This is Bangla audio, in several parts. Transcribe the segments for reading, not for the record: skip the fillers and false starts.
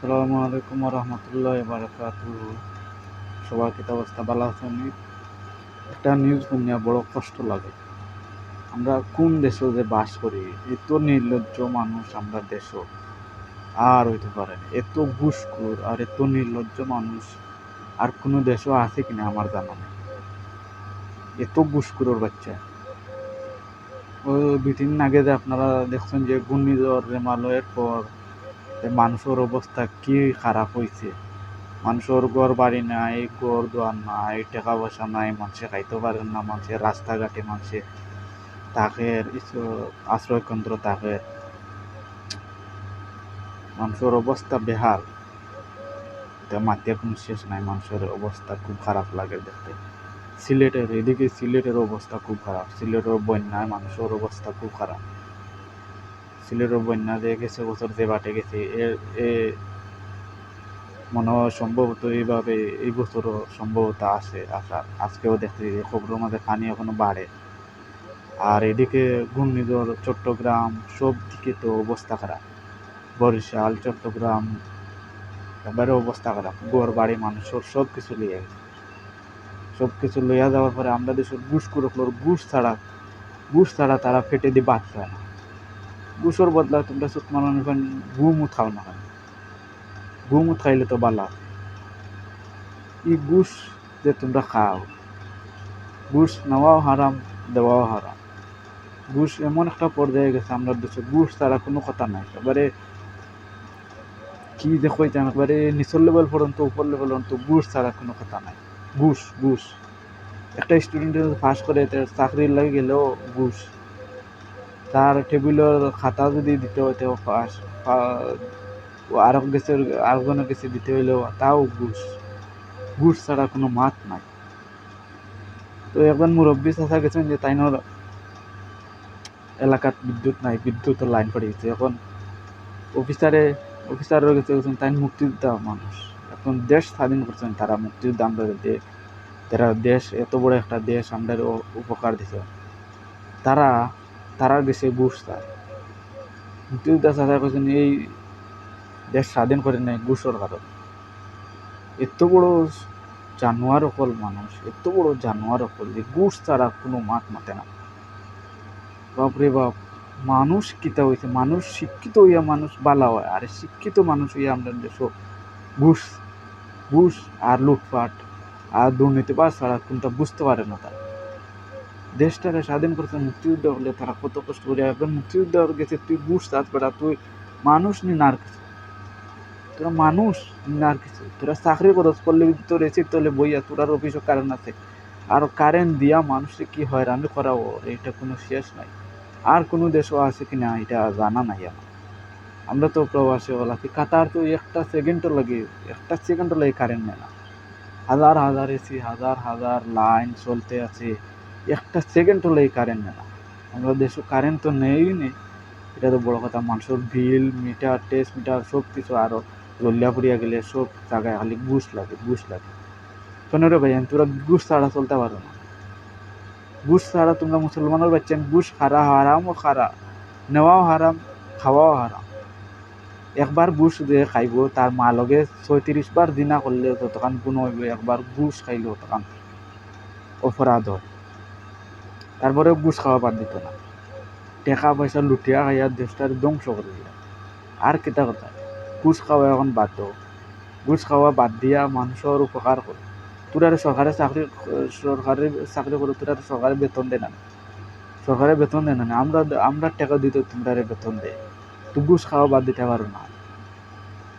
আসসালামু আলাইকুম রহমতুল্লাহি বারাকাতুহু। সবার কি অবস্থা, ভালো আছেন? একটা নিউজ শুনিয়া বড় কষ্ট লাগে। আমরা কোন দেশে যে বাস করি, এত নির্লজ্জ মানুষ আমরা দেশ আর হইতে পারে না। এত ঘুষখোর আর এত নির্লজ্জ মানুষ আর কোনো দেশও আছে কিনা আমার জানা নেই। এত ঘুষখোরের বাচ্চা। ওই 2-3 দিন আগে যে আপনারা দেখছেন যে ঘূর্ণিঝড় রেমালয়ের পর মানুষের অবস্থা কি খারাপ হয়েছে। মানুষের ঘর বাড়ি নাই, ঘর দোয়ার নাই, টাকা পয়সা নাই, মানুষে খাইতে পারেন না, মানুষের রাস্তাঘাটে মানুষে থাকে, আশ্রয় কেন্দ্র থাকে, মানুষের অবস্থা বেহাল। এটা মাটির কোনো শেষ নাই, মানুষের অবস্থা খুব খারাপ লাগে দেখতে। এদিকে সিলেটের অবস্থা খুব খারাপ। সিলেটের বন্যায় মানুষের অবস্থা খুব খারাপ। সিলেটের বন্যা যে গেছে বছর যে বাটে গেছে, এ মনে হয় সম্ভবত এইভাবে এই বছরও সম্ভবত আজকেও দেখতে খবরের মাঝে পানি এখনো বাড়ে। আর এদিকে ঘূর্ণিঝড় চট্টগ্রাম, সব দিকে তো অবস্থা খারাপ। বরিশাল, চট্টগ্রাম এবারে অবস্থা খারাপ। ঘর বাড়ি মানুষের সব কিছু লিয়ে গেছে। সব কিছু লইয়া যাওয়ার পরে আমরা দেশের ঘুষ ছাড়া তারা ফেটে দিয়ে বাদ পায় না। ঘুষের বদলা তোমরা সুখ মানানো ঘুমও খাও না। ঘুমও খাইলে তো বালা। এই ঘুষ যে তোমরা খাও, ঘুষ নেওয়াও হারাম, দেওয়াও হারাম। ঘুষ এমন একটা পর্যায়ে গেছে আমরা দেশে, ঘুষ ছাড়া কোনো কথা নাই। এবারে কি যে কইতাম, একবারে নিচের লেভেল পর্যন্ত উপর লেভেল পর্যন্ত ঘুষ ছাড়া কোনো কথা নাই। ঘুষ ঘুষ একটা স্টুডেন্টের পাস করে চাকরির লাগে গেলেও ঘুষ। তার টেবিলের খাতা যদি দিতে হইতে পাস, আরেকজনের কাছে দিতে হইলেও তাও ঘুষ। ঘুষ ছাড়া কোনো মাত নাই। তো একজন মুরব্বী চাচা গেছেন যে তাইনোর এলাকার বিদ্যুৎ নাই, বিদ্যুতের লাইন পড়ে গেছে। এখন অফিসারের কাছে গেছেন, তাই মুক্তিযোদ্ধা মানুষ, এখন দেশ স্বাধীন করছেন তারা, মুক্তিযোদ্ধা আমরা তারা দেশ, এত বড় একটা দেশ আমাদের উপকার দিছে, তারা গেছে ঘুষ চায়। মুক্তিযোদ্ধা চাচা করছেন এই দেশ স্বাধীন করে নেয় ঘুষের কারণ। এত বড় জানোয়ার অকল মানুষ, এত বড় জানোয়ার অকল যে ঘুষ ছাড়া কোনো মাত মাতে না। বাপরে বাপ, মানুষ কিতা হইছে, মানুষ শিক্ষিত হইয়া মানুষ বালা হয়, আর শিক্ষিত মানুষ হইয়া আমাদের দেশ ঘুষ ঘুষ আর লুটপাট আর দুর্নীতিবাজ ছাড়া কোনটা বুঝতে পারে না। তারা দেশটাকে স্বাধীন করছে মুক্তিযুদ্ধ হলে, তারা কত কষ্ট করে। এখন মুক্তিযুদ্ধ গেছে, তুই ঘুষ চাষ বেড়া, তুই মানুষ নি না আর কিছু, তোরা মানুষ না আর কিছু। তোরা চাকরি করস, করলে তোর এসির তলে বইয়া তোরার অফিসও কারেন্ট আছে, আর কারেন্ট দিয়া মানুষকে কি হয়রানি করাও, এটা কোনো শেষ নাই। আর কোনো দেশও আছে কিনা এটা জানা নাই আমার। আমরা তো প্রবাসী বলা, কাতার তো একটা সেকেন্ডও লাগে কারেন্ট নেয় না। হাজার হাজার এসি, হাজার হাজার লাইন চলতে আছে, একটা সেকেন্ড হলে কারেন্ট নেয় না। আমরা দেশে কারেন্ট তো নেই, এটা তো বড় কথা। মানুষের বিল মিটার, টেস্ট মিটার সব কিছু আরও জল্লিয়া পড়িয়া গেলে সব জায়গায় খালি ঘুষ লাগে। শোনো রে ভাই, তোরা ঘুষ ছাড়া চলতে পারো না। ঘুষ ছাড়া তোমরা মুসলমানের বাচ্চা, ঘুষ হারামও খারা, নেওয়াও হারাম, খাওয়াও হারাম। একবার ঘুষ দিয়ে খাইব, তার মা লগে 36 বার দিনা করলে ততক্ষণ গুণ হইব। একবার ঘুষ খাইলে তখন অপরাধ হয়। তারপরে ঘুষ খাওয়া বাদ দিত না, টাকা পয়সা লুটিয়া খাইয়া দেশটার ধ্বংস করে দিল। আর কেটা কথা, ঘুষ খাওয়া এখন বাদ দাও। ঘুষ খাওয়া বাদ দিয়া মানুষের উপকার করে। তোরারে সরকারি চাকরি করে, তোরারে সরকারি বেতন দেয় না, সরকারি বেতন দেয় না। আমরা টাকা দিতে তোমরা বেতন দেয়। তো ঘুষ খাওয়া বাদ দিতে পারো না।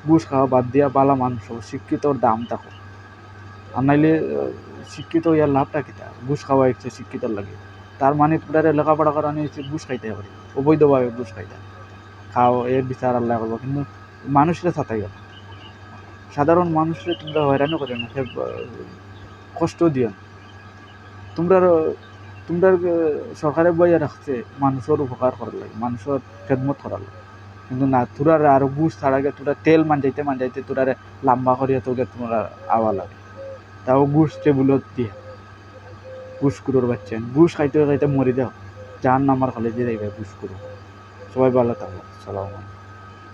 ঘুষ খাওয়া বাদ দিয়া বালা মানুষ শিক্ষিতর দাম থাকো। আর নাইলে শিক্ষিত ইয়ার লাভটা কিতা? ঘুষ খাওয়া হচ্ছে শিক্ষিতর লাগে, তার মানে তোমরা লেখাপড়া করানো হচ্ছে ঘুষ খাইতে পারি, অবৈধভাবে ঘুষ খাইতে খাও, এর বিচার আল্লাহ করবো। কিন্তু মানুষরা ছাতাই গেল, সাধারণ মানুষরা তোমরা হয়রানি করে না, কষ্ট দিও না। তোমরা তোমরা সরকারে বইয়া রাখছে মানুষের উপকার করার লাগে, মানুষের খেদমত করার লাগে। কিন্তু না, তোরারে আরো ঘুষ ছাড়া গে তোরা তেল মানজাইতে তোরারে লাম্বা করিয়া তোকে তোমরা আওয়া লাগে, তাও ঘুষ টেবুলত দিয়া। ঘুষ কুড়োর বাচ্চা, ঘুষ খাইতে খাইতে মরি যাও, জাহান্নামের খালে যে যাইবে ঘুষ কুড়ো। সবাই ভালো থাকো, সালাম।